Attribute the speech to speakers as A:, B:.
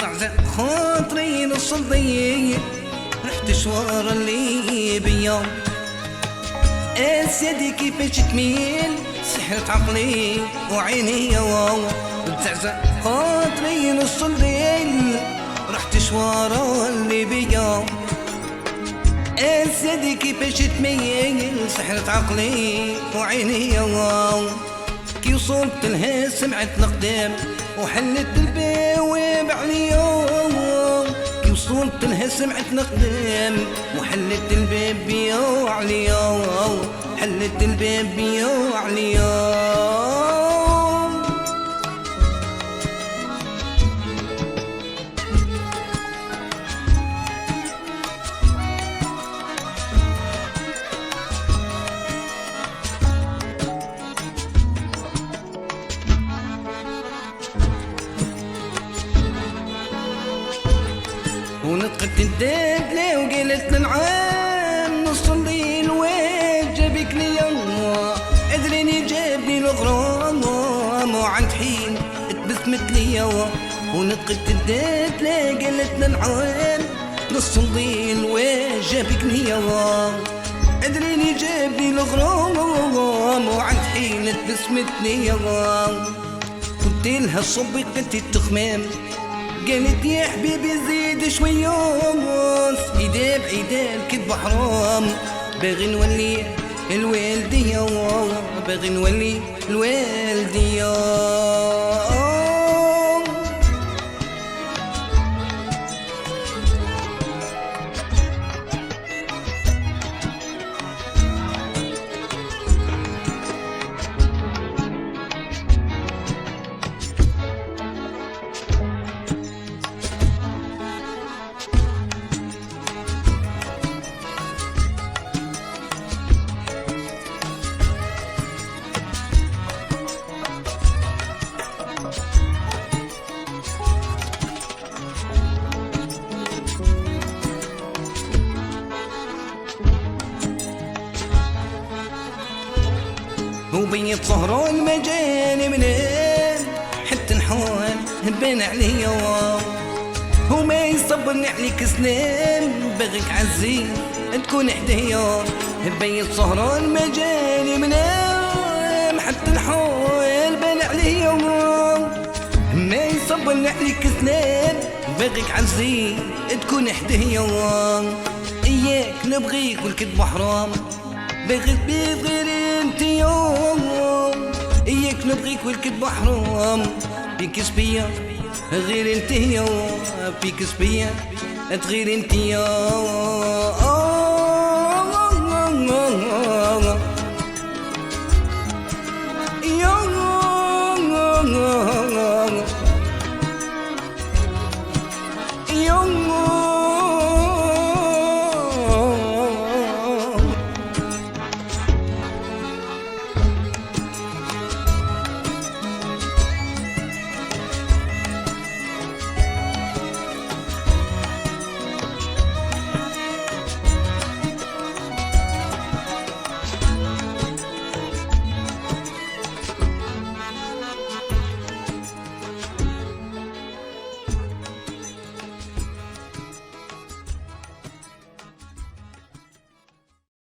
A: زعزع خاطري نص الضيق رحت شوار اللي بيا سيدي كيفاش تميل سحرت عقلي وعيني يا واو زعزع خاطري نص الليل رحت شوار اللي بيا سيدي كيفاش تميل سحرت عقلي وعيني يا واو كي وصلت لها سمعت القدام وحلت البواب عليا كي وصلت لها سمعت القدام وحلت الباب بيا عليا حلت الباب بيا عليا ونطقت الدبلة وقالت للعام نص الليل وين جابك ليا ادريني جابني الغرام وعند حين تبسمت ليا ونطقت الدبلة قالت للعام نص الليل وين جابك ليا ادريني جابني الغرام وعند حين تبسمت ليا قلت لها صبي قلت التخمام قالت يا حبيبي زيد شوية إيدا بعيدا الكذب حرام باغي نولي الوالدية باغي نولي الوالدية وبيت سهران ما جاني منين حتى نحوال بان عليا وما يصبرني عليك سنين باغيك عزيز تكون حدايا بيت سهران ما جاني منين حتى نحوال بان عليا ما يصبرني عليك سنين باغيك عزيز تكون حدايا اياك نبغيك والكذب حرام باغيك بغير انت يوم اياك نبغيك والكذب حرام فيك سبيا غير انت يوم فيك سبيا تغير انت يوم